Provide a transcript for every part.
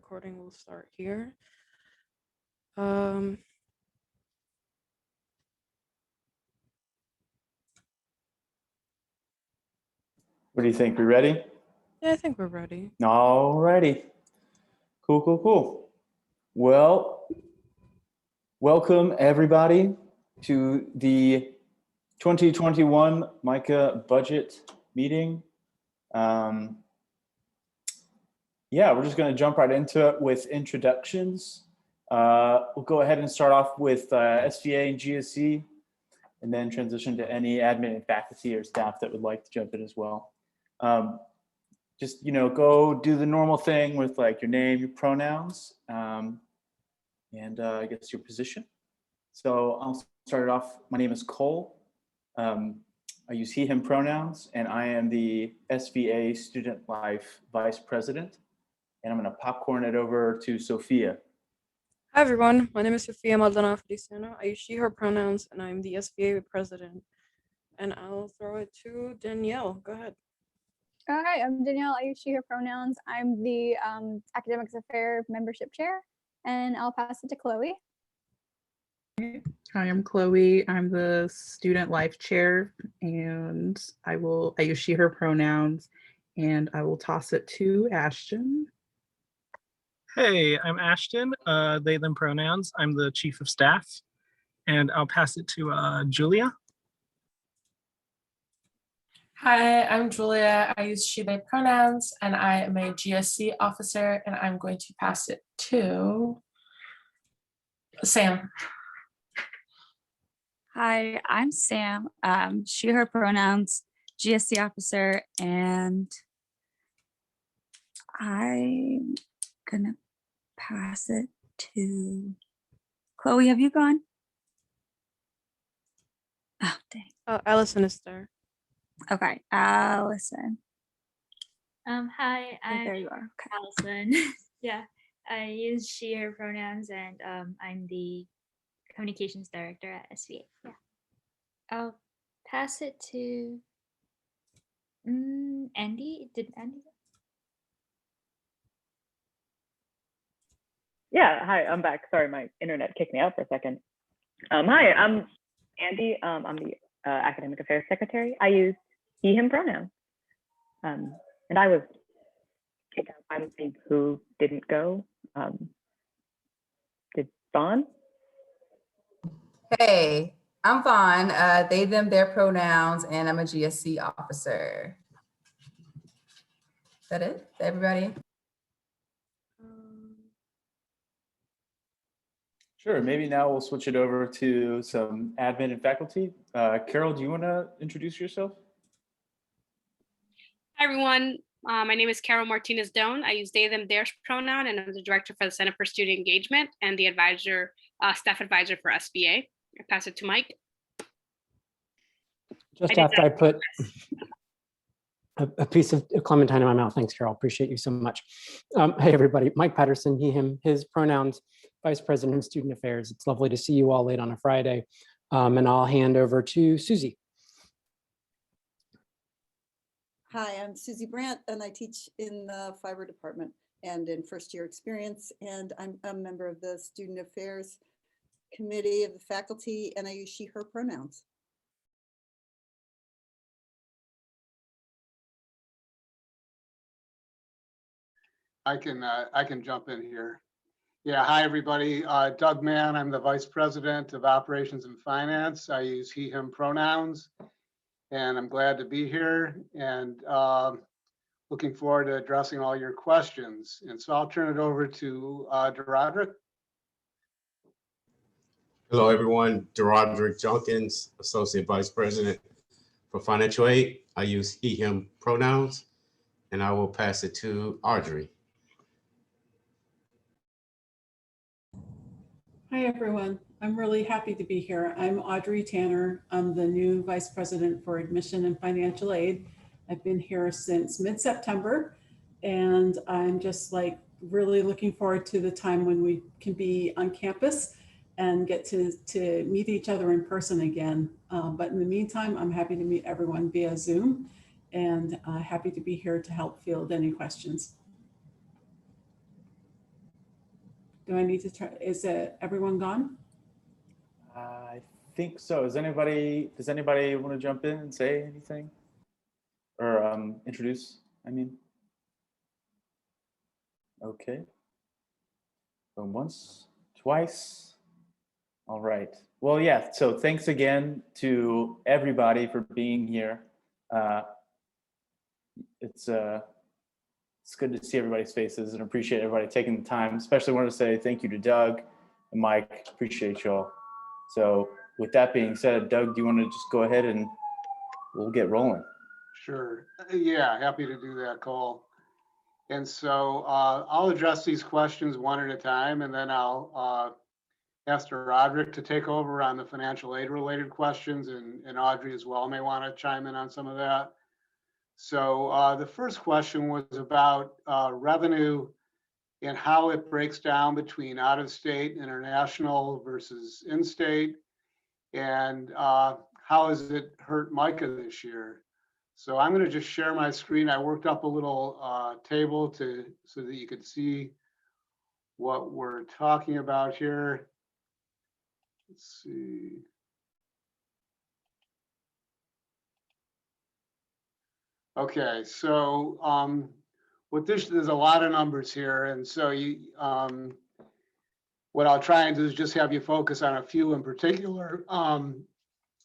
recording will start here. What do you think? We ready? Yeah, I think we're ready. All righty. Cool. Well, welcome everybody to the 2021 MICA Budget meeting. Yeah, we're just going to jump right into it with introductions. We'll go ahead and start off with SVA and GSE, and then transition to any admin and faculty or staff that would like to jump in as well. Just, go do the normal thing with like your name, your pronouns, and I guess your position. So I'll start it off. My name is Cole. I use he, him pronouns, and I am the SVA Student Life Vice President. And I'm going to popcorn it over to Sophia. Hi, everyone. My name is Sophia Maldonado Feliciano. I use she, her pronouns, and I'm the SVA President. And I'll throw it to Danielle. Go ahead. Hi, I'm Danielle. I use she, her pronouns. I'm the Academics Affairs Membership Chair, and I'll pass it to Chloe. Hi, I'm Chloe. I'm the Student Life Chair, and I use she, her pronouns, and I will toss it to Ashton. Hey, I'm Ashton, they, them pronouns. I'm the Chief of Staff, and I'll pass it to Julia. Hi, I'm Julia. I use she, they pronouns, and I am a GSC officer, and I'm going to pass it to Sam. Hi, I'm Sam, she, her pronouns, GSC officer, and I'm gonna pass it to Chloe. Have you gone? Oh, dang. Oh, Allison is there. Okay, Allison. Hi, Oh, there you are. Okay. Allison. Yeah, I use she, her pronouns, and I'm the communications director at SVA. Yeah, I'll pass it to Andy. Did Andy? Yeah, hi, I'm back. Sorry, my internet kicked me out for a second. Hi, I'm Andy. I'm the Academic Affairs Secretary. I use he, him pronouns. And I was kicked out. I don't think who didn't go. Did Vaughn? Hey, I'm Vaughn. They, them, their pronouns, and I'm a GSC officer. Is that it? Everybody? Sure, maybe now we'll switch it over to some admin and faculty. Carol, do you want to introduce yourself? Hi, everyone. My name is Carol Martinez Doan. I use they, them, theirs pronoun, and I'm the director for the Center for Student Engagement and the staff advisor for SBA. I pass it to Mike. Just after I put a piece of clementine in my mouth. Thanks, Carol. Appreciate you so much. Hey, everybody. Mike Patterson, he, him, his pronouns, Vice President of Student Affairs. It's lovely to see you all late on a Friday. And I'll hand over to Susie. Hi, I'm Susie Brandt, and I teach in the fiber department and in first year experience. And I'm a member of the Student Affairs Committee of the faculty, and I use she, her pronouns. I can jump in here. Yeah, hi everybody. Doug Mann, I'm the Vice President of Operations and Finance. I use he, him pronouns, and I'm glad to be here and looking forward to addressing all your questions. And so I'll turn it over to DeRoderick. Hello everyone, DeRoderick Junkins, Associate Vice President for Financial Aid. I use he, him pronouns, and I will pass it to Audrey. Hi, everyone. I'm really happy to be here. I'm Audrey Tanner. I'm the new Vice President for Admission and Financial Aid. I've been here since mid-September, and I'm just like really looking forward to the time when we can be on campus and get to meet each other in person again. But in the meantime, I'm happy to meet everyone via Zoom and happy to be here to help field any questions. Do I need to try? Is it everyone gone? I think so. Does anybody want to jump in and say anything? Or introduce, I mean? Okay. Going once, twice. All right. Well, yeah, so thanks again to everybody for being here. It's good to see everybody's faces and appreciate everybody taking the time. Especially want to say thank you to Doug and Mike. Appreciate y'all. So with that being said, Doug, do you want to just go ahead and we'll get rolling? Sure. Yeah, happy to do that, Cole. And so I'll address these questions one at a time, and then I'll ask Roderick to take over on the financial aid related questions, and Audrey as well may want to chime in on some of that. So the first question was about revenue and how it breaks down between out of state, international versus in-state, and how has it hurt MICA this year? So I'm going to just share my screen. I worked up a little table so that you could see what we're talking about here. Let's see. Okay, so there's a lot of numbers here, and so what I'll try and do is just have you focus on a few in particular.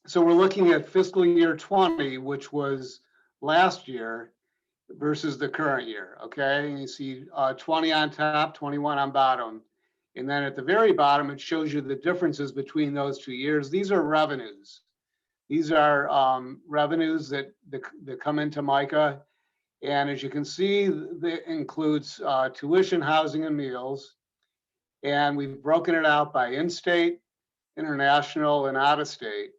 So we're looking at fiscal year 20, which was last year, versus the current year, okay? And you see 20 on top, 21 on bottom. And then at the very bottom, it shows you the differences between those 2 years. These are revenues. These are revenues that come into MICA. And as you can see, that includes tuition, housing, and meals. And we've broken it out by in-state, international, and out-of-state.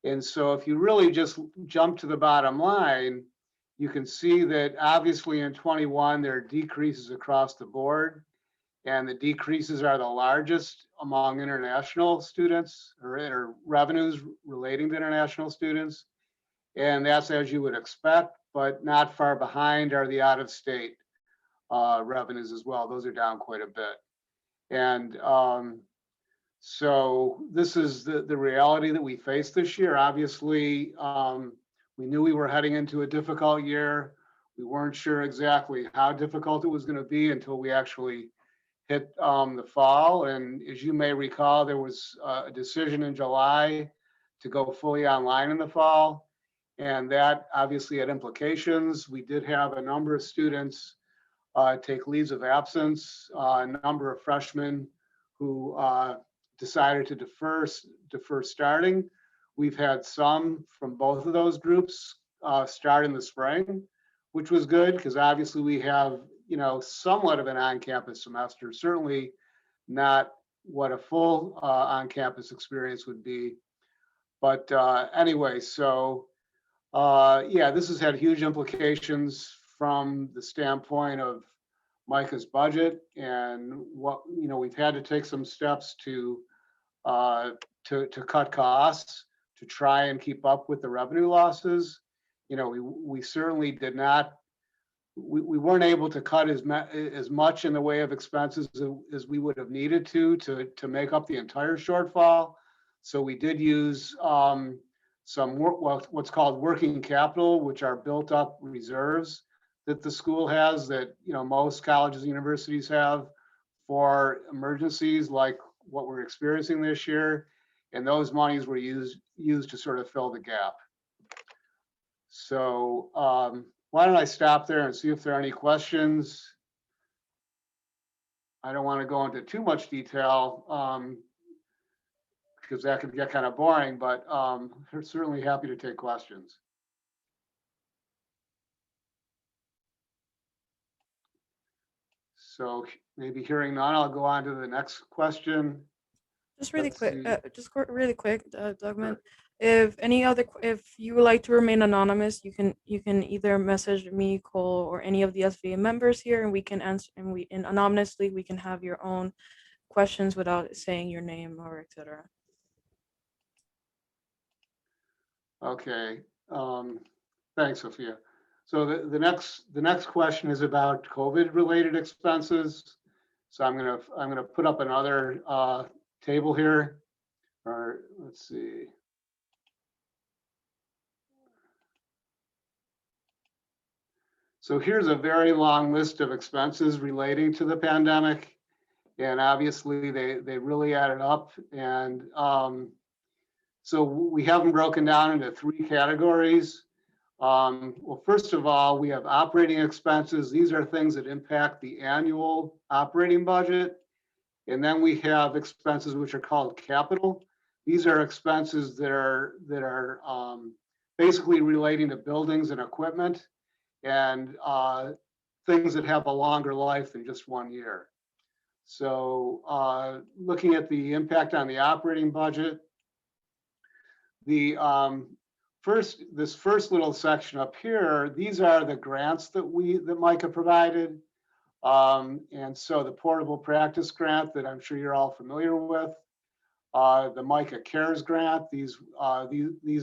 And so if you really just jump to the bottom line, you can see that obviously in 21, there are decreases across the board. And the decreases are the largest among international students or revenues relating to international students. And that's as you would expect, but not far behind are the out-of-state revenues as well. Those are down quite a bit. And so this is the reality that we faced this year. Obviously, we knew we were heading into a difficult year. We weren't sure exactly how difficult it was going to be until we actually hit the fall. And as you may recall, there was a decision in July to go fully online in the fall. And that obviously had implications. We did have a number of students take leaves of absence, a number of freshmen who decided to defer starting. We've had some from both of those groups start in the spring, which was good because obviously we have, somewhat of an on-campus semester, certainly not what a full on-campus experience would be. But anyway, so yeah, this has had huge implications from the standpoint of MICA's budget, and what we've had to take some steps to cut costs to try and keep up with the revenue losses. We certainly did not. We weren't able to cut as much in the way of expenses as we would have needed to make up the entire shortfall. So we did use some what's called working capital, which are built up reserves that the school has that most colleges and universities have for emergencies like what we're experiencing this year, and those monies were used to sort of fill the gap. So why don't I stop there and see if there are any questions? I don't want to go into too much detail because that could get kind of boring, but we're certainly happy to take questions. So maybe hearing none, I'll go on to the next question. Just really quick, Dougman. If you would like to remain anonymous, you can either message me, Cole, or any of the SVA members here, and we can answer. And anonymously, we can have your own questions without saying your name or etc. Okay. Thanks, Sophia. So the next question is about COVID-related expenses. So I'm gonna put up another table here, or let's see. So here's a very long list of expenses relating to the pandemic. And obviously they really added up. And so we have them broken down into 3 categories. Well, first of all, we have operating expenses. These are things that impact the annual operating budget. And then we have expenses which are called capital. These are expenses that are basically relating to buildings and equipment and things that have a longer life than just 1 year. So looking at the impact on the operating budget, the this first little section up here, these are the grants that MICA provided. And so the portable practice grant that I'm sure you're all familiar with, the MICA Cares grant, these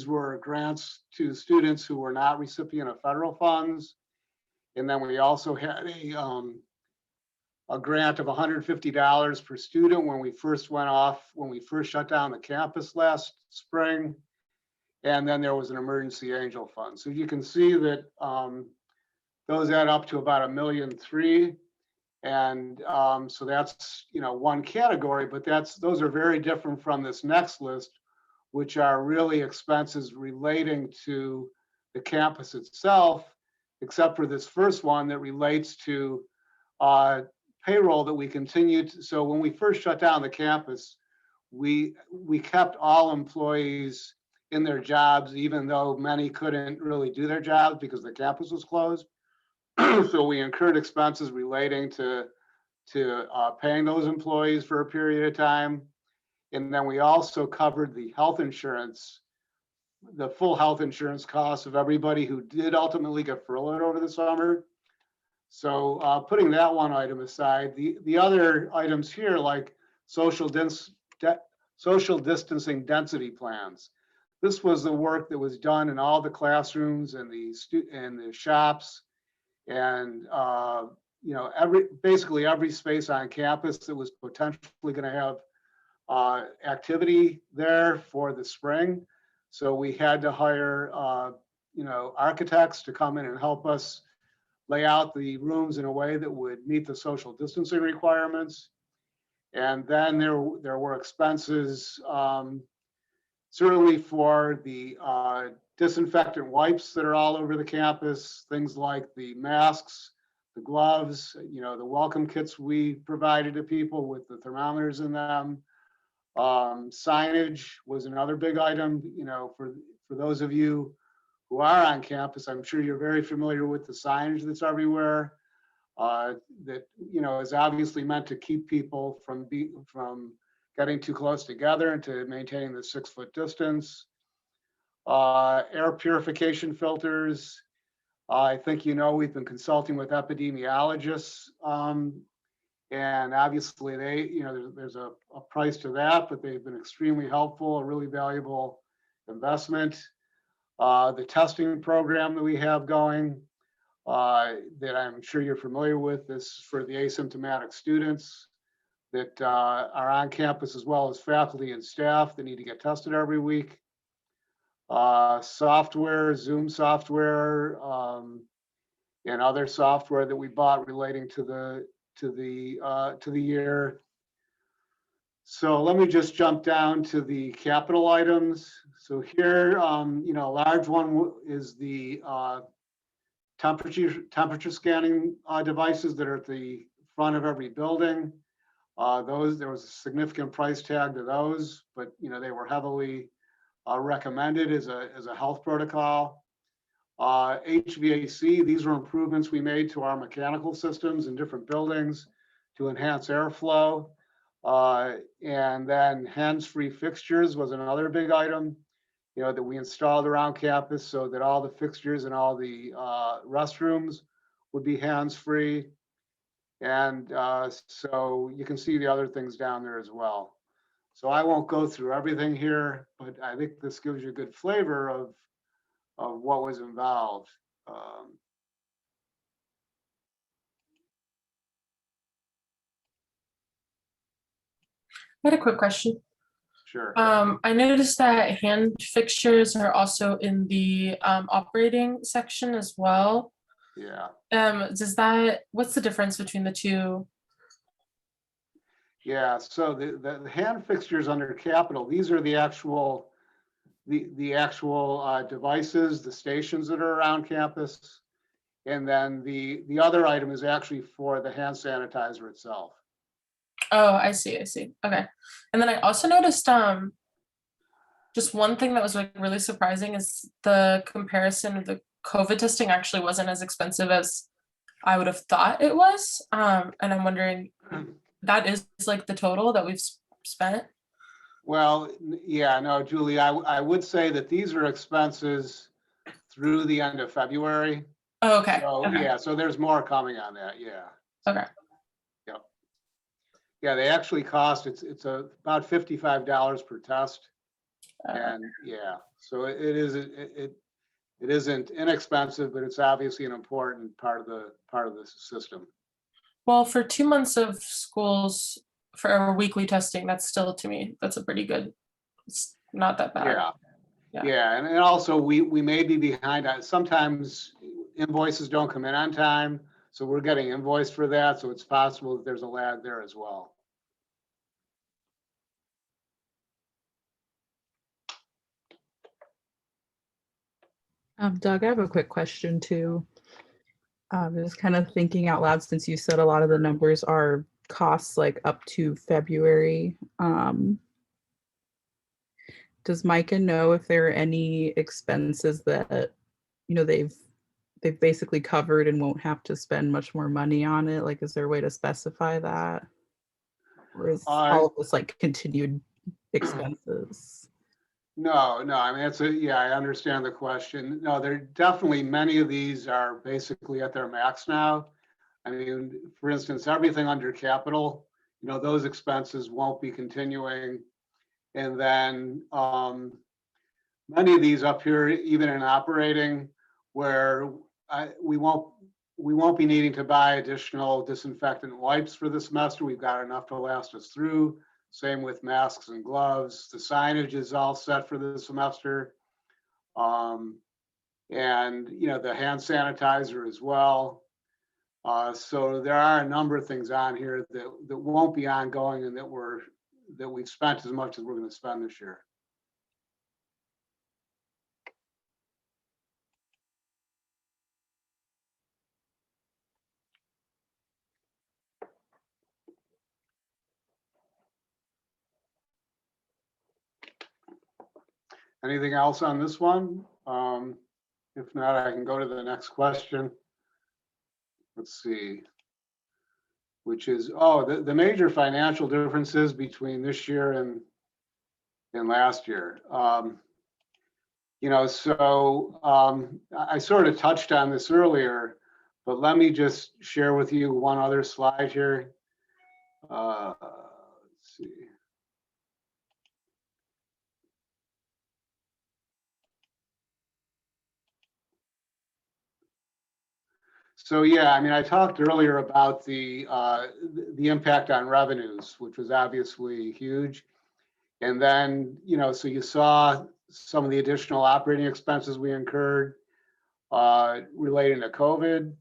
were grants to students who were not recipient of federal funds. And then we also had a grant of $150 per student when we first shut down the campus last spring. And then there was an emergency angel fund. So you can see that those add up to about $1.3 million. And so that's, one category, but those are very different from this next list, which are really expenses relating to the campus itself, except for this first one that relates to payroll that we continued. So when we first shut down the campus, we kept all employees in their jobs, even though many couldn't really do their jobs because the campus was closed. So we incurred expenses relating to paying those employees for a period of time. And then we also covered the health insurance, the full health insurance costs of everybody who did ultimately get furloughed over the summer. So putting that one item aside, the other items here, like social distancing density plans. This was the work that was done in all the classrooms and the shops, and basically every space on campus that was potentially going to have activity there for the spring. So we had to hire architects to come in and help us lay out the rooms in a way that would meet the social distancing requirements. And then there were expenses certainly for the disinfectant wipes that are all over the campus, things like the masks, the gloves, the welcome kits we provided to people with the thermometers in them. Signage was another big item, for those of you who are on campus, I'm sure you're very familiar with the signage that's everywhere. That is obviously meant to keep people from getting too close together and to maintaining the 6-foot distance. Air purification filters. I think we've been consulting with epidemiologists, and obviously there's a price to that, but they've been extremely helpful, a really valuable investment. The testing program that we have going, that I'm sure you're familiar with, is for the asymptomatic students that are on campus, as well as faculty and staff that need to get tested every week. Software, Zoom software, and other software that we bought relating to the year. So let me just jump down to the capital items. So here, a large one is the temperature scanning devices that are at the front of every building. There was a significant price tag to those, but they were heavily recommended as a health protocol. HVAC, these were improvements we made to our mechanical systems in different buildings to enhance airflow. And then hands-free fixtures was another big item, that we installed around campus so that all the fixtures and all the restrooms would be hands-free. And so you can see the other things down there as well. So I won't go through everything here, but I think this gives you a good flavor of what was involved. I had a quick question. Sure. I noticed that hand fixtures are also in the operating section as well. Yeah. What's the difference between the two? Yeah, so the hand fixtures under capital, these are the actual devices, the stations that are around campus. And then the other item is actually for the hand sanitizer itself. Oh, I see. Okay. And then I also noticed just one thing that was like really surprising is the comparison of the COVID testing actually wasn't as expensive as I would have thought it was. And I'm wondering, that is like the total that we've spent? Well, yeah, no, Julie, I would say that these are expenses through the end of February. Oh, okay. So, Okay. yeah, so there's more coming on that, yeah. Okay. Yep. Yeah, they actually cost, it's about $55 per test. And yeah, so it isn't inexpensive, but it's obviously an important part of the system. Well, for 2 months of schools for our weekly testing, that's still, to me, that's a pretty good, it's not that bad. Yeah, and also we may be behind on, sometimes invoices don't come in on time, so we're getting invoiced for that, so it's possible that there's a lag there as well. Doug, I have a quick question too. Just kind of thinking out loud, since you said a lot of the numbers are costs like up to February. Does MICA know if there are any expenses that, you know, they've basically covered and won't have to spend much more money on it? Like, is there a way to specify that? Or is all of this like continued expenses? No, I mean, yeah, I understand the question. No, there definitely, many of these are basically at their max now. I mean, for instance, everything under capital, you know, those expenses won't be continuing. And then many of these up here, even in operating, where we won't be needing to buy additional disinfectant wipes for the semester. We've got enough to last us through. Same with masks and gloves. The signage is all set for the semester. And, you know, the hand sanitizer as well. So there are a number of things on here that won't be ongoing and that we've spent as much as we're going to spend this year. Anything else on this one? If not, I can go to the next question. Let's see. Which is, the major financial differences between this year and last year. You know, so I sort of touched on this earlier, but let me just share with you one other slide here. Let's see. So yeah, I mean, I talked earlier about the impact on revenues, which was obviously huge. And then, you know, so you saw some of the additional operating expenses we incurred relating to COVID.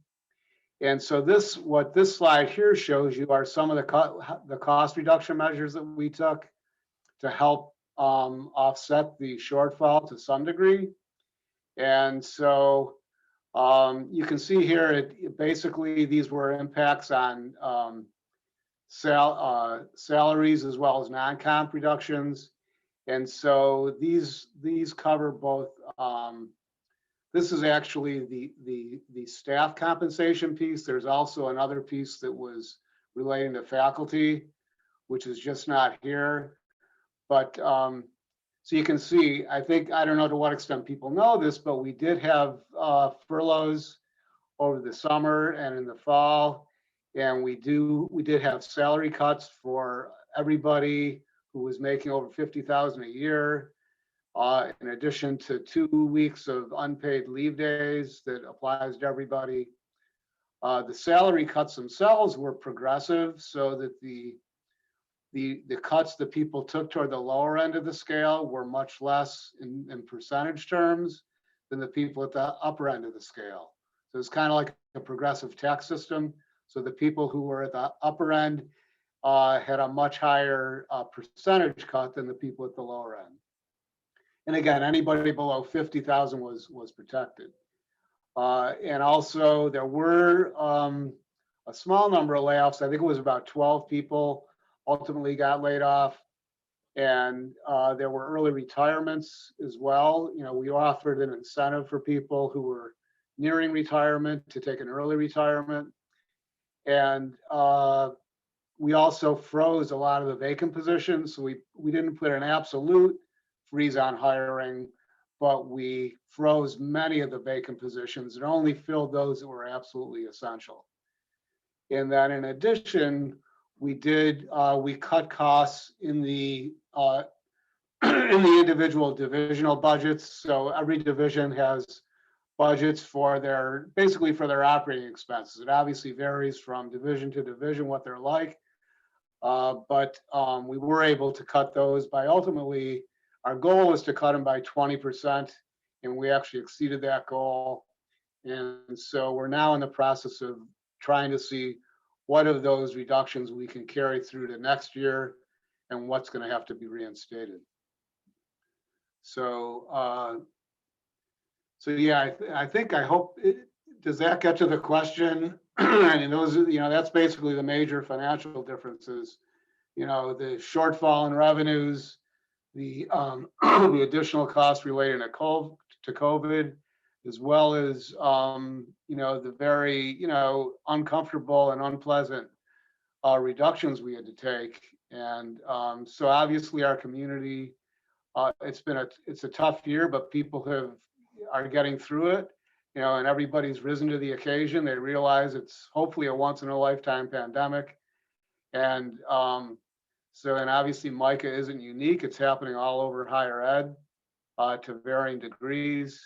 And so what this slide here shows you are some of the cost reduction measures that we took to help offset the shortfall to some degree. And so you can see here, basically these were impacts on salaries as well as non-comp reductions. And so these cover both, this is actually the staff compensation piece. There's also another piece that was relating to faculty, which is just not here. But so you can see, I don't know to what extent people know this, but we did have furloughs over the summer and in the fall. And we did have salary cuts for everybody who was making over $50,000 a year, in addition to 2 weeks of unpaid leave days that applies to everybody. The salary cuts themselves were progressive, so that the the cuts that people took toward the lower end of the scale were much less in percentage terms than the people at the upper end of the scale. So it's kind of like a progressive tax system. So the people who were at the upper end had a much higher percentage cut than the people at the lower end. And again, anybody below 50,000 was protected. And also there were a small number of layoffs. I think it was about 12 people ultimately got laid off. And there were early retirements as well. You know, we offered an incentive for people who were nearing retirement to take an early retirement. And we also froze a lot of the vacant positions. So we didn't put an absolute freeze on hiring, but we froze many of the vacant positions and only filled those that were absolutely essential. And then in addition, we cut costs in the individual divisional budgets. So every division has budgets for basically for their operating expenses. It obviously varies from division to division what they're like, but we were able to cut those by ultimately, our goal was to cut them by 20%, and we actually exceeded that goal. And so we're now in the process of trying to see what of those reductions we can carry through to next year and what's going to have to be reinstated. So, yeah, I hope, does that get to the question? I mean, those, you know, that's basically the major financial differences. You know, the shortfall in revenues, the the additional costs related to COVID, as well as you know, the very, you know, uncomfortable and unpleasant reductions we had to take. And so obviously our community, it's a tough year, but people are getting through it, you know, and everybody's risen to the occasion. They realize it's hopefully a once in a lifetime pandemic. And and obviously MICA isn't unique. It's happening all over higher ed to varying degrees.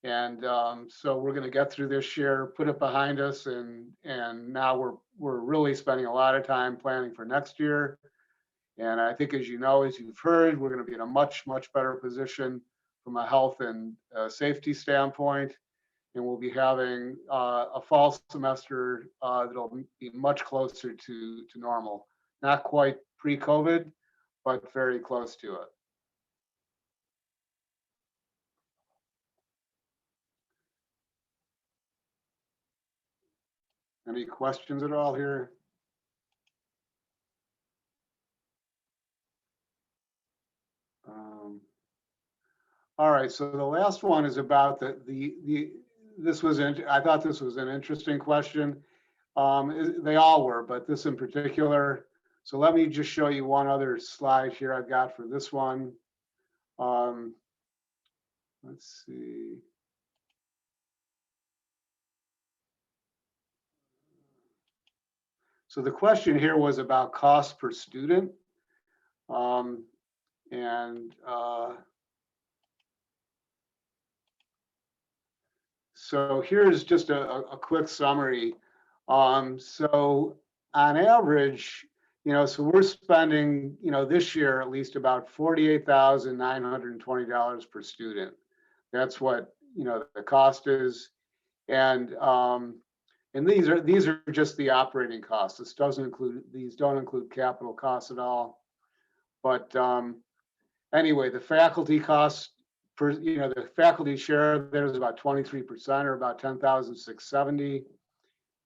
And so we're going to get through this year, put it behind us, and now we're really spending a lot of time planning for next year. And I think, as you know, as you've heard, we're going to be in a much better position from a health and safety standpoint. And we'll be having a fall semester that'll be much closer to normal. Not quite pre-COVID, but very close to it. Any questions at all here? All right, so the last one is about I thought this was an interesting question. They all were, but this in particular. So let me just show you one other slide here I've got for this one. Let's see. So the question here was about cost per student. So here's just a quick summary. So on average, you know, so we're spending, you know, this year at least about $48,920 per student. That's what, you know, the cost is. And these are just the operating costs. These don't include capital costs at all. But anyway, the faculty costs per, you know, the faculty share there is about 23%, or about $10,670.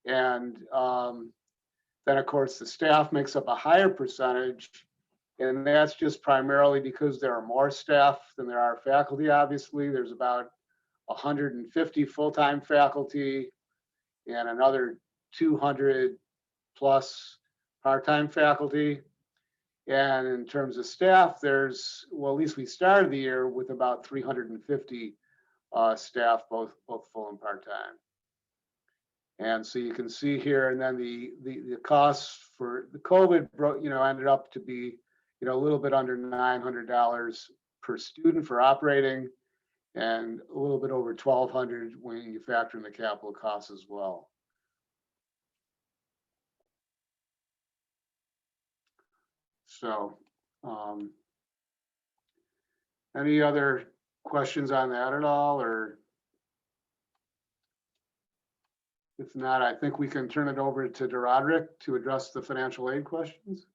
And then of course the staff makes up a higher percentage, and that's just primarily because there are more staff than there are faculty. Obviously, there's about 150 full-time faculty and another 200 plus part-time faculty. And in terms of staff, there's, well, at least we started the year with about 350 staff, both full and part-time. And so you can see here, and then the costs for the COVID, you know, ended up to be, you know, a little bit under $900 per student for operating, and a little bit over $1,200 when you factor in the capital costs as well. So any other questions on that at all, or if not, I think we can turn it over to Dorodrick to address the financial aid questions.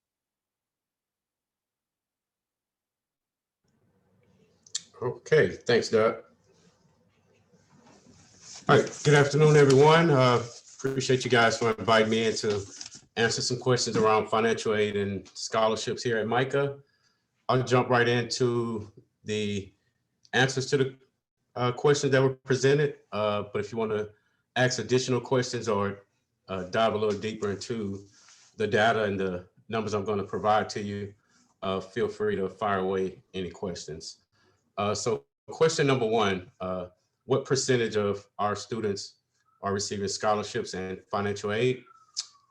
Okay, thanks, Doug. All right, good afternoon, everyone. Appreciate you guys for inviting me in to answer some questions around financial aid and scholarships here at MICA. I'll jump right into the answers to the questions that were presented. But if you want to ask additional questions or dive a little deeper into the data and the numbers I'm going to provide to you, feel free to fire away any questions. So question number one, what percentage of our students are receiving scholarships and financial aid?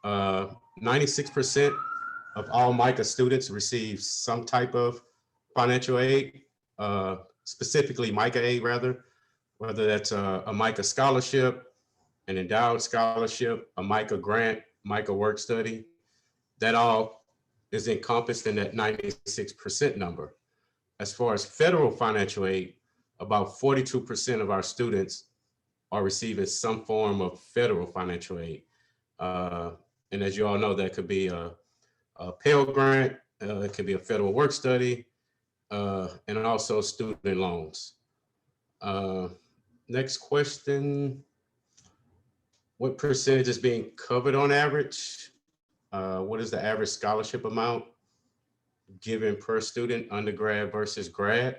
96% of all MICA students receive some type of financial aid, specifically MICA aid rather, whether that's a MICA scholarship, an endowed scholarship, a MICA grant, MICA work study. That all is encompassed in that 96% number. As far as federal financial aid, about 42% of our students are receiving some form of federal financial aid. And as you all know, that could be a Pell Grant, it could be a federal work study, and also student loans. Next question, what percentage is being covered on average? What is the average scholarship amount given per student, undergrad versus grad?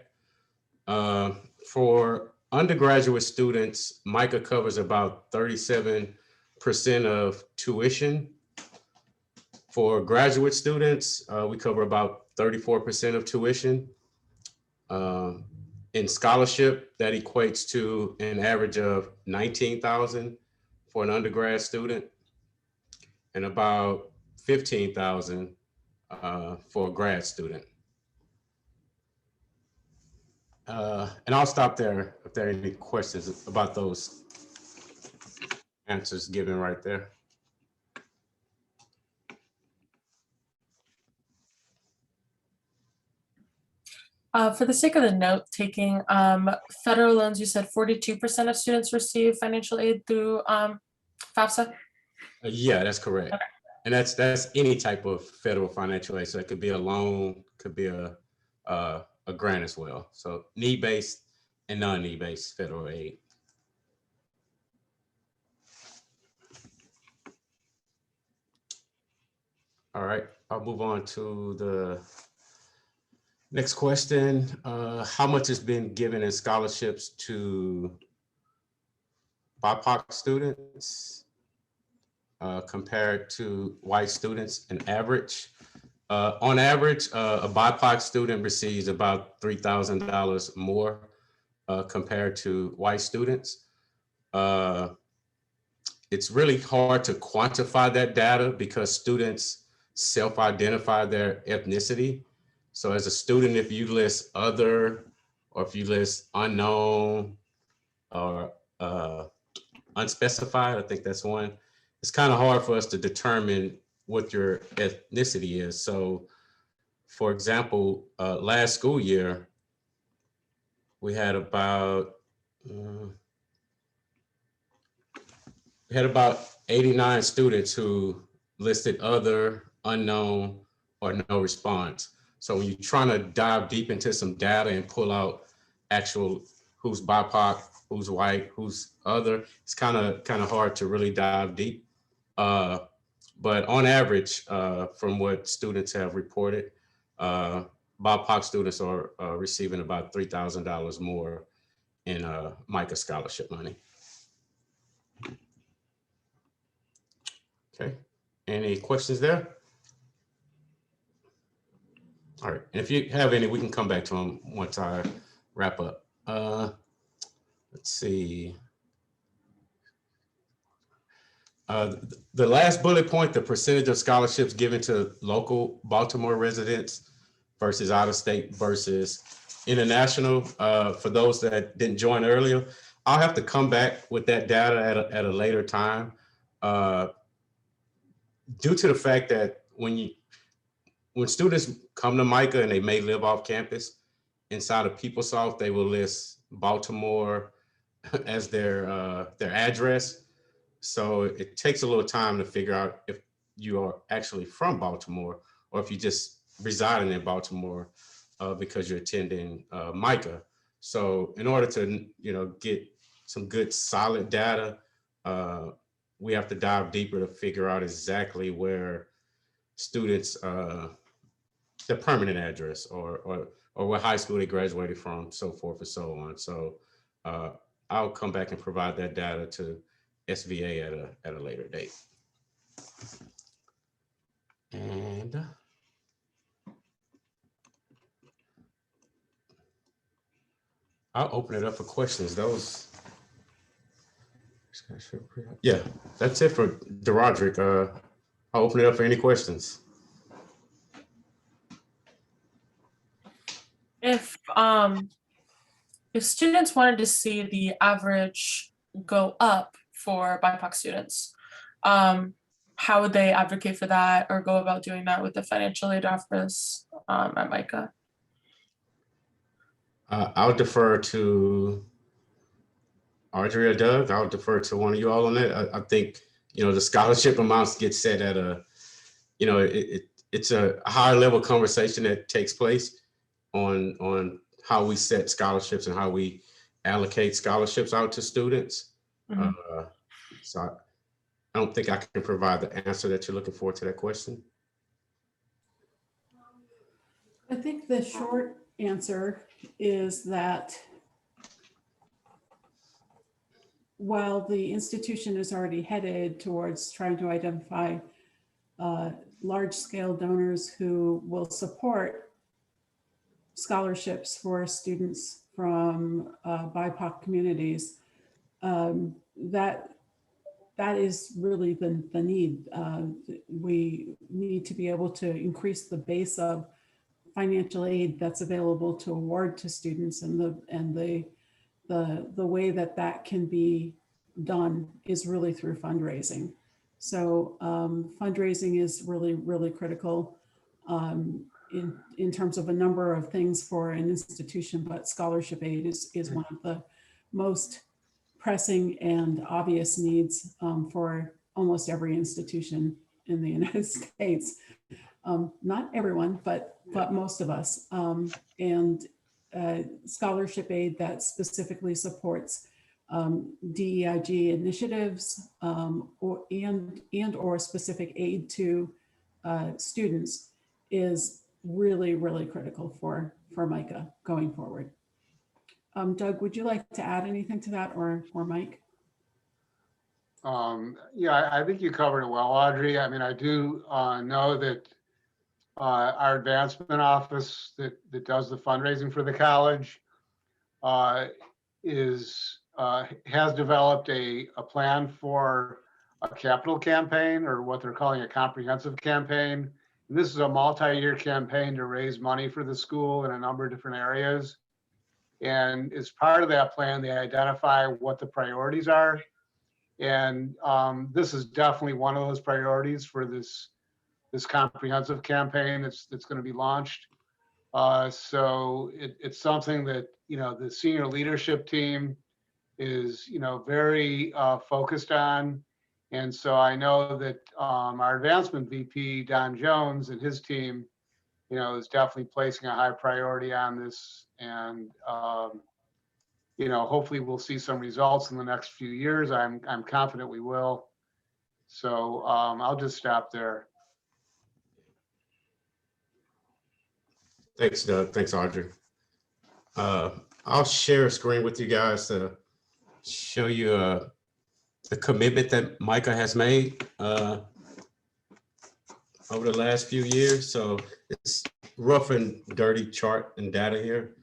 For undergraduate students, MICA covers about 37% of tuition. For graduate students, we cover about 34% of tuition. In scholarship, that equates to an average of $19,000 for an undergrad student and about $15,000 for a grad student. And I'll stop there if there are any questions about those answers given right there. For the sake of the note taking, federal loans, you said 42% of students receive financial aid through FAFSA? Yeah, that's correct. Okay. And that's any type of federal financial aid. So it could be a loan, could be a grant as well. So need-based and non-need-based federal aid. All right, I'll move on to the next question. How much has been given in scholarships to BIPOC students compared to white students in average? On average, a BIPOC student receives about $3,000 more compared to white students. It's really hard to quantify that data because students self-identify their ethnicity. So as a student, if you list other, or if you list unknown or unspecified, I think that's one, it's kind of hard for us to determine what your ethnicity is. So for example, last school year, we had about 89 students who listed other, unknown, or no response. So when you're trying to dive deep into some data and pull out actual who's BIPOC, who's white, who's other, it's kind of hard to really dive deep. But on average, from what students have reported, BIPOC students are receiving about $3,000 more in MICA scholarship money. Okay, any questions there? All right, and if you have any, we can come back to them once I wrap up. Let's see. The last bullet point, the percentage of scholarships given to local Baltimore residents versus out of state versus international. For those that didn't join earlier, I'll have to come back with that data at a later time. Due to the fact that when when students come to MICA and they may live off campus, inside of PeopleSoft, they will list Baltimore as their address. So it takes a little time to figure out if you are actually from Baltimore or if you just residing in Baltimore because you're attending MICA. So in order to get some good solid data, we have to dive deeper to figure out exactly where students their permanent address or what high school they graduated from, so forth and so on. So I'll come back and provide that data to SVA at a later date. And I'll open it up for questions. Yeah, that's it for DeRoderick. I'll open it up for any questions. If students wanted to see the average go up for BIPOC students, how would they advocate for that or go about doing that with the financial aid office at MICA? I'll defer to Audrey or Doug. I'll defer to one of you all on that. I think, the scholarship amounts get set at it's a higher level conversation that takes place on how we set scholarships and how we allocate scholarships out to students. Mm-hmm. So I don't think I can provide the answer that you're looking for to that question. I think the short answer is that while the institution is already headed towards trying to identify large-scale donors who will support scholarships for students from BIPOC communities, that is really the need. We need to be able to increase the base of financial aid that's available to award to students, and the way that can be done is really through fundraising. So fundraising is really critical in terms of a number of things for an institution, but scholarship aid is one of the most pressing and obvious needs for almost every institution in the United States. Not everyone, but most of us. And scholarship aid that specifically supports DEIG initiatives or specific aid to students is really critical for MICA going forward. Doug, would you like to add anything to that, or Mike? Yeah, I think you covered it well, Audrey. I mean, I do know that our advancement office that does the fundraising for the college has developed a plan for a capital campaign, or what they're calling a comprehensive campaign. And this is a multi-year campaign to raise money for the school in a number of different areas. And as part of that plan, they identify what the priorities are. And this is definitely one of those priorities for this comprehensive campaign that's going to be launched. So it's something that, the senior leadership team is, very focused on. And so I know that our advancement VP, Don Jones, and his team, is definitely placing a high priority on this. And, hopefully we'll see some results in the next few years. I'm confident we will. So I'll just stop there. Thanks, Doug. Thanks, Audrey. I'll share a screen with you guys to show you the commitment that MICA has made over the last few years. So it's rough and dirty chart and data here.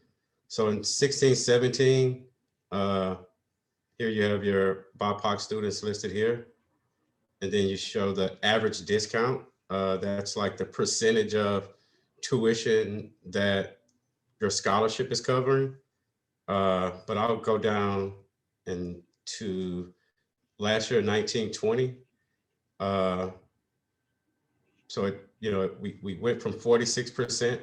So in 16-17, here you have your BIPOC students listed here. And then you show the average discount. That's like the percentage of tuition that your scholarship is covering. But I'll go down into last year, 19-20. So you know, we went from 46%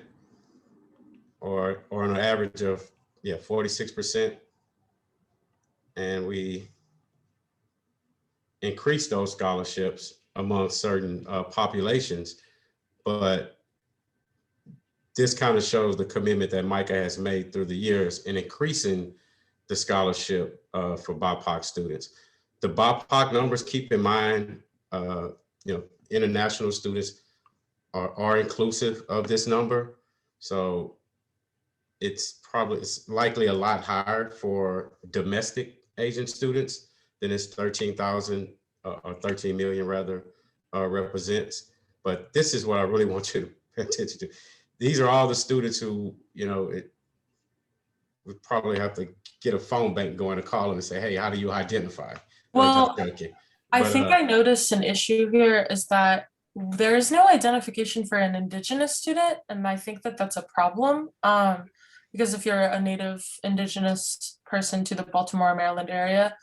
or on an average of, 46%. And we increased those scholarships among certain populations. But this kind of shows the commitment that MICA has made through the years in increasing the scholarship for BIPOC students. The BIPOC numbers, keep in mind, international students are inclusive of this number. So it's likely a lot higher for domestic Asian students than this 13,000 or 13 million rather represents. But this is what I really want you to pay attention to. These are all the students who, we probably have to get a phone bank going to call them and say, hey, how do you identify? Well, I think I noticed an issue here is that there is no identification for an Indigenous student. And I think that that's a problem. Because if you're a native Indigenous person to the Baltimore, Maryland area,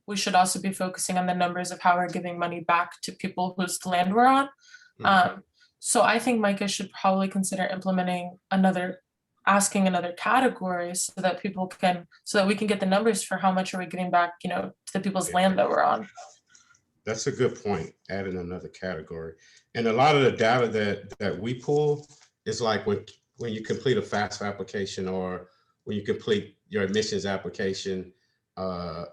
we should also be focusing on the numbers of how we're giving money back to people whose land we're on. So I think MICA should probably consider implementing asking another category so that we can get the numbers for how much are we getting back, to the people's land that we're on. That's a good point, adding another category. And a lot of the data that we pull is like when you complete a FAFSA application or when you complete your admissions application, a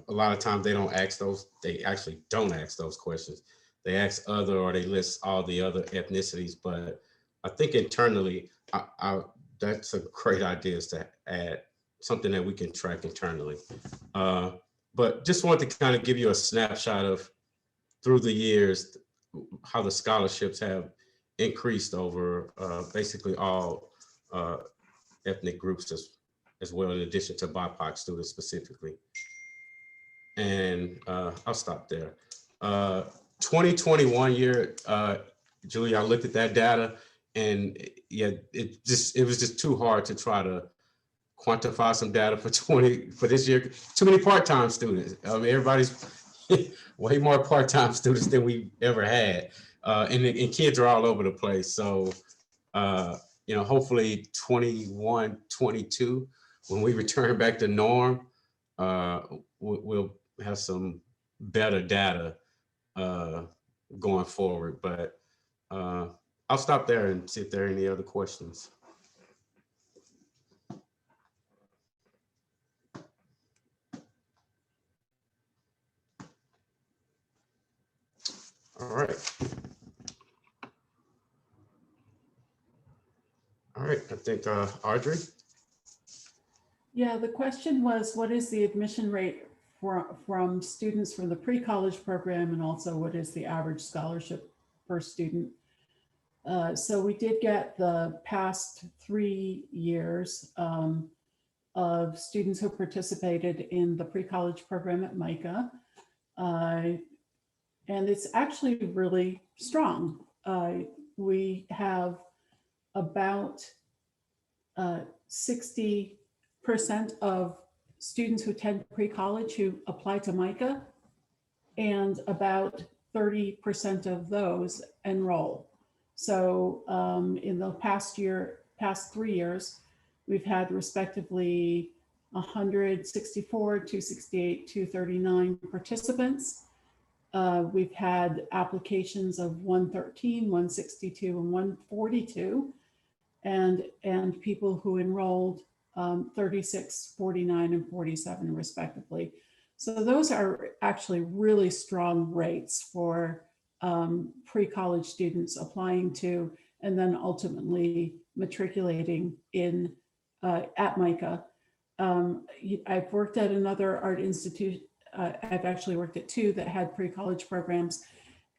lot of times they actually don't ask those questions. They ask or they list all the other ethnicities. But I think internally, that's a great idea, is to add something that we can track internally. But just wanted to kind of give you a snapshot of through the years, how the scholarships have increased over basically all ethnic groups as well, in addition to BIPOC students specifically. And I'll stop there. 2021 year, Julie, I looked at that data, and it was just too hard to try to quantify some data for this year. Too many part-time students. I mean, everybody's way more part-time students than we've ever had. And kids are all over the place. So, hopefully 21, 22, when we return back to norm, we'll have some better data going forward. But I'll stop there and see if there are any other questions. All right. All right, I think Audrey. Yeah, the question was, what is the admission rate from students from the pre-college program, and also what is the average scholarship per student? So we did get the past 3 years of students who participated in the pre-college program at MICA. And it's actually really strong. We have about 60% of students who attend pre-college who apply to MICA, and about 30% of those enroll. So in the past 3 years, we've had respectively 164, 268, 239 participants. We've had applications of 113, 162, and 142, and people who enrolled 36, 49, and 47 respectively. So those are actually really strong rates for pre-college students applying to and then ultimately matriculating in at MICA. I've worked at another art institute. I've actually worked at 2 that had pre-college programs.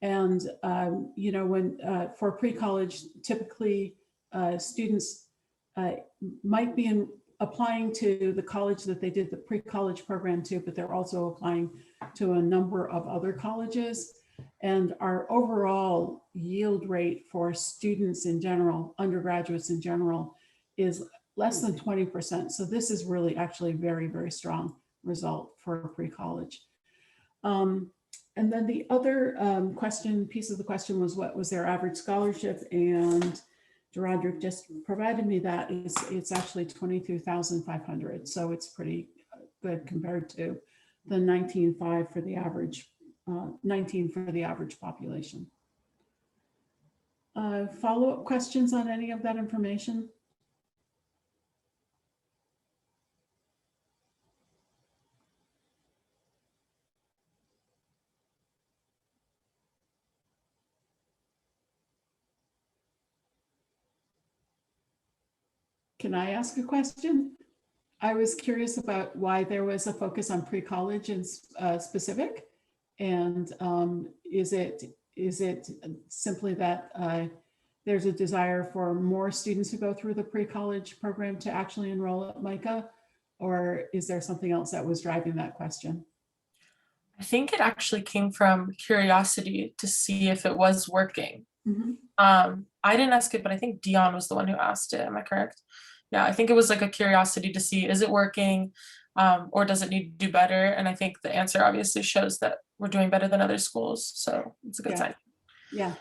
And, when for pre-college, typically students might be applying to the college that they did the pre-college program to, but they're also applying to a number of other colleges. And our overall yield rate for students in general, undergraduates in general, is less than 20%. So this is really actually very, very strong result for pre-college. And then the other piece of the question was what was their average scholarship? And Roderick just provided me that. It's actually 22,500. So it's pretty good compared to the 19.5 for the average, 19 for the average population. Follow-up questions on any of that information? Can I ask a question? I was curious about why there was a focus on pre-college and specific. And is it simply that there's a desire for more students who go through the pre-college program to actually enroll at MICA? Or is there something else that was driving that question? I think it actually came from curiosity to see if it was working. Mm-hmm. I didn't ask it, but I think Dion was the one who asked it. Am I correct? Yeah, I think it was like a curiosity to see, is it working or does it need to do better? And I think the answer obviously shows that we're doing better than other schools. So it's a good sign. Yeah.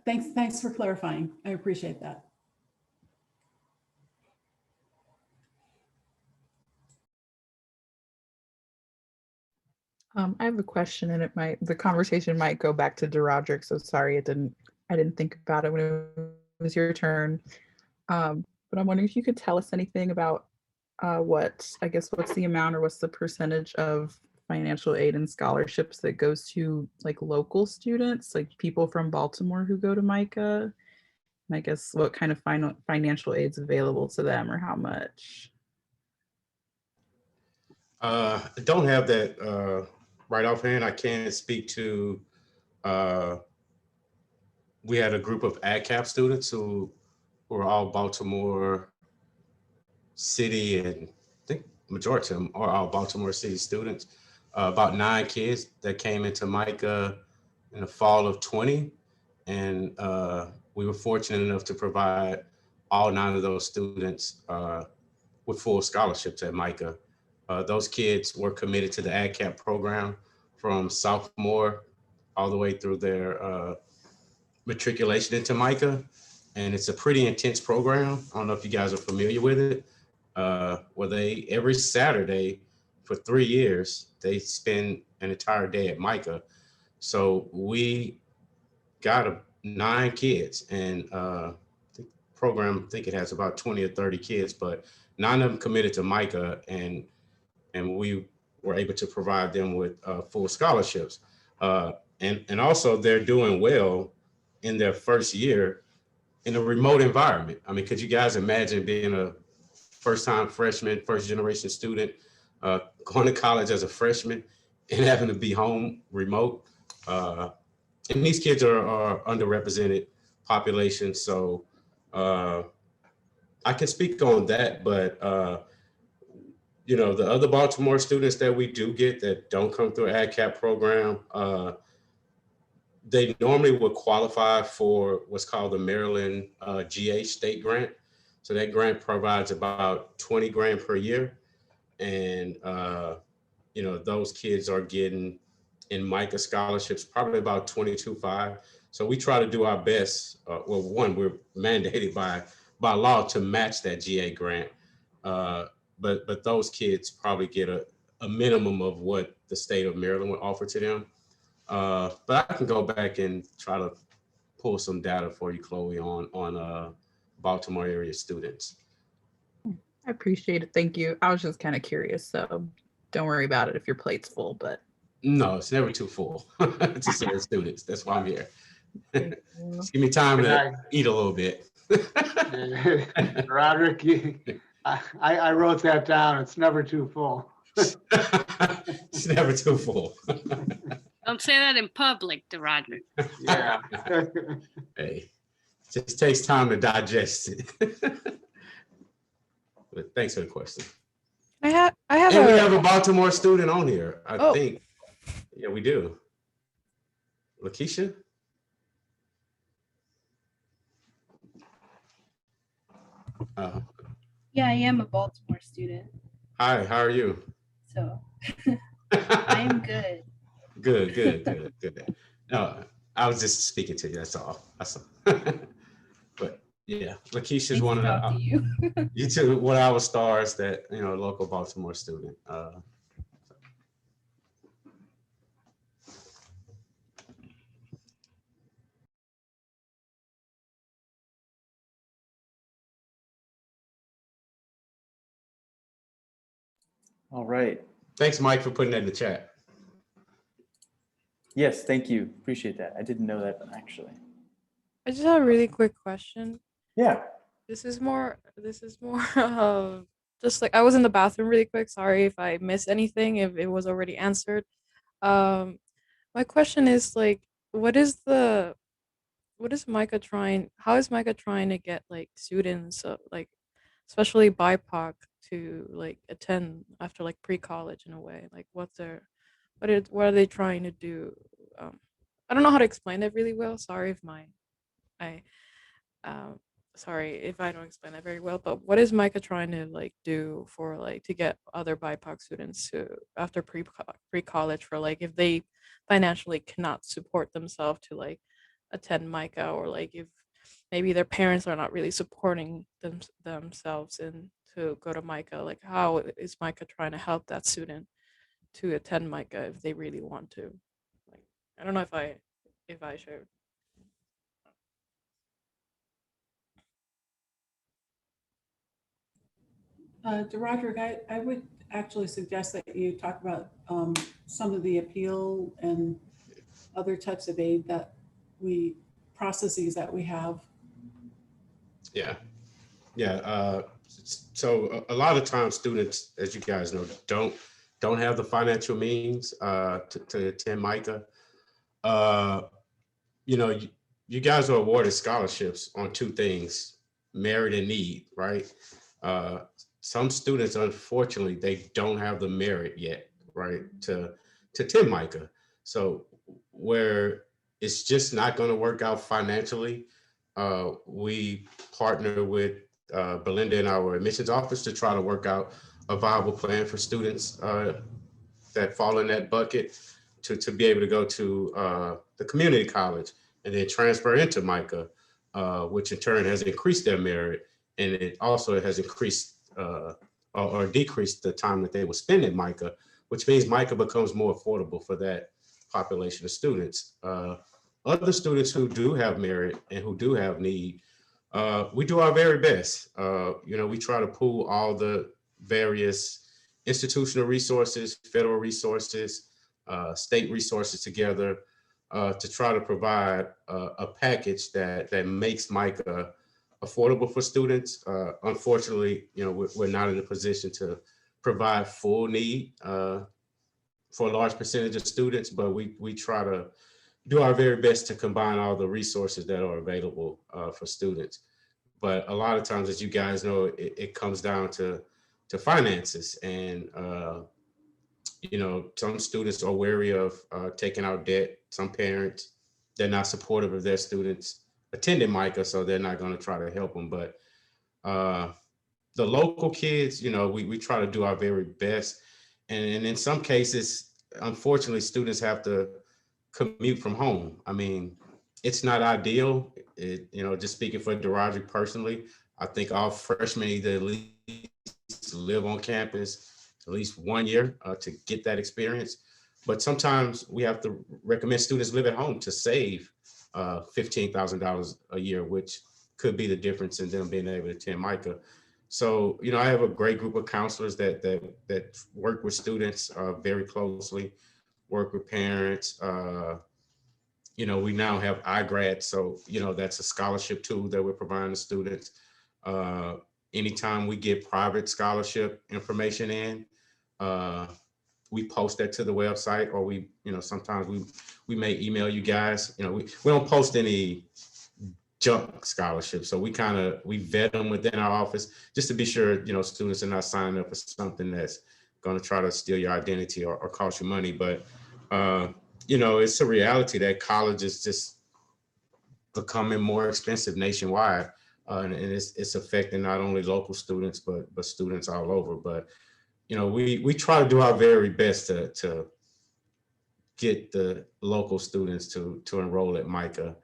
Thanks for clarifying. I appreciate that. I have a question, and the conversation might go back to Roderick. So sorry, I didn't think about it when it was your turn. But I'm wondering if you could tell us anything about what's the amount or what's the percentage of financial aid and scholarships that goes to like local students, like people from Baltimore who go to MICA? And I guess what kind of financial aid's available to them or how much? I don't have that right offhand. I can speak to, we had a group of AdCap students who were all Baltimore City, and I think majority of them are all Baltimore City students. About 9 kids that came into MICA in the fall of 20. And we were fortunate enough to provide all 9 of those students with full scholarships at MICA. Those kids were committed to the AdCap program from sophomore all the way through their matriculation into MICA. And it's a pretty intense program. I don't know if you guys are familiar with it, where they, every Saturday for 3 years, they spend an entire day at MICA. So we got 9 kids, and the program, I think it has about 20 or 30 kids, but 9 of them committed to MICA, and we were able to provide them with full scholarships. And also they're doing well in their first year in a remote environment. I mean, could you guys imagine being a first-time freshman, first-generation student, going to college as a freshman and having to be home remote? And these kids are underrepresented population. So I can speak on that, but you know, the other Baltimore students that we do get that don't come through an AdCap program, they normally would qualify for what's called the Maryland GA state grant. So that grant provides about 20 grand per year. And, you know, those kids are getting in MICA scholarships, probably about 22.5. So we try to do our best. Well, one, we're mandated by law to match that GA grant. But those kids probably get a minimum of what the state of Maryland would offer to them. But I can go back and try to pull some data for you, Chloe, on Baltimore area students. I appreciate it. Thank you. I was just kind of curious, so don't worry about it if your plate's full, but. No, it's never too full to serve students. That's why I'm here. Just give me time to eat a little bit. Roderick, I wrote that down. It's never too full. It's never too full. Don't say that in public, Roderick. Yeah. Hey, it just takes time to digest it. But thanks for the question. I have and we have a Baltimore student on here, I think. Yeah, we do. Lakeisha? Yeah, I am a Baltimore student. Hi, how are you? So I'm good. Good. No, I was just speaking to you. That's all. That's all. But yeah, Lakeisha's one of the you two, one of our stars that local Baltimore student. All right. Thanks, Mike, for putting that in the chat. Yes, thank you. Appreciate that. I didn't know that actually. I just have a really quick question. Yeah. This is more of just like I was in the bathroom really quick. Sorry if I missed anything, if it was already answered. My question is like, what is MICA trying? How is MICA trying to get like students, like especially BIPOC, to like attend after like pre-college in a way? Like, what are they trying to do? I don't know how to explain it really well. Sorry if I sorry if I don't explain that very well, but what is MICA trying to like do for like to get other BIPOC students to after pre-college for like if they financially cannot support themselves to like attend MICA, or like if maybe their parents are not really supporting themselves and to go to MICA, like how is MICA trying to help that student to attend MICA if they really want to? Like, I don't know if I should. Roderick, I would actually suggest that you talk about some of the appeal and other types of aid processes that we have. Yeah. So a lot of times students, as you guys know, don't have the financial means to attend MICA. You guys are awarded scholarships on two things: merit and need, right? Some students, unfortunately, they don't have the merit yet, right, to attend MICA. So where it's just not going to work out financially, we partner with Belinda in our admissions office to try to work out a viable plan for students that fall in that bucket to be able to go to the community college and then transfer into MICA, which in turn has increased their merit, and it also has increased or decreased the time that they will spend in MICA, which means MICA becomes more affordable for that population of students. Other students who do have merit and who do have need, we do our very best. We try to pool all the various institutional resources, federal resources, state resources together to try to provide a package that makes MICA affordable for students. Unfortunately, we're not in a position to provide full need for a large percentage of students, but we try to do our very best to combine all the resources that are available for students. But a lot of times, as you guys know, it comes down to finances, and some students are wary of taking out debt. Some parents, they're not supportive of their students attending MICA, so they're not going to try to help them. But the local kids, we try to do our very best. And in some cases, unfortunately, students have to commute from home. I mean, it's not ideal. Just speaking for Daraji personally, I think all freshmen need to at least live on campus at least 1 year to get that experience. But sometimes we have to recommend students live at home to save $15,000 a year, which could be the difference in them being able to attend MICA. So, I have a great group of counselors that work with students very closely, work with parents. We now have iGrad, so that's a scholarship tool that we're providing to students. Anytime we get private scholarship information in, we post that to the website, or we sometimes we may email you guys. We don't post any junk scholarships, so we vet them within our office just to be sure students are not signing up for something that's going to try to steal your identity or cost you money. But it's a reality that college is just becoming more expensive nationwide, and it's affecting not only local students but students all over. But we try to do our very best to get the local students to enroll at MICA.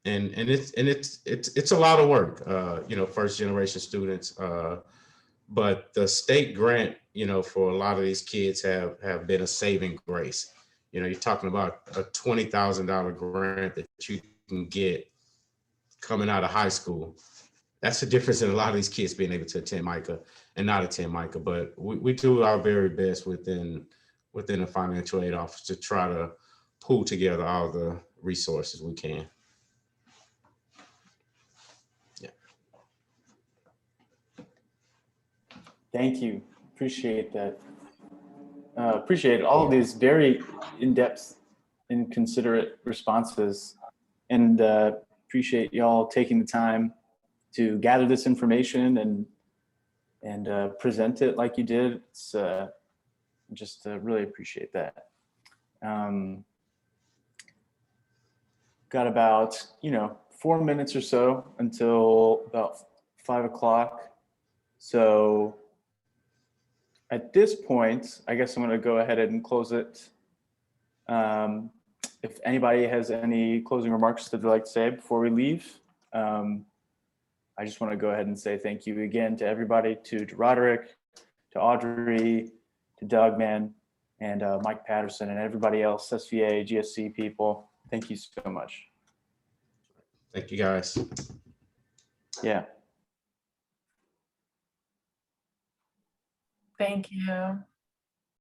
And it's a lot of work, you know, first generation students. But the state grant, you know, for a lot of these kids have been a saving grace. You know, you're talking about a $20,000 grant that you can get coming out of high school. That's the difference in a lot of these kids being able to attend MICA and not attend MICA. But we do our very best within the financial aid office to try to pull together all the resources we can. Thank you. Appreciate that. Appreciate all of these very in-depth and considerate responses, and appreciate y'all taking the time to gather this information and present it like you did. It's just really appreciate that. Got about 4 minutes or so until about 5 o'clock. So at this point, I guess I'm going to go ahead and close it. If anybody has any closing remarks that they'd like to say before we leave, I just want to go ahead and say thank you again to everybody, to Roderick, to Audrey, to Doug, man, and Mike Patterson, and everybody else, SVA, GSC people. Thank you so much. Thank you, guys. Yeah. Thank you.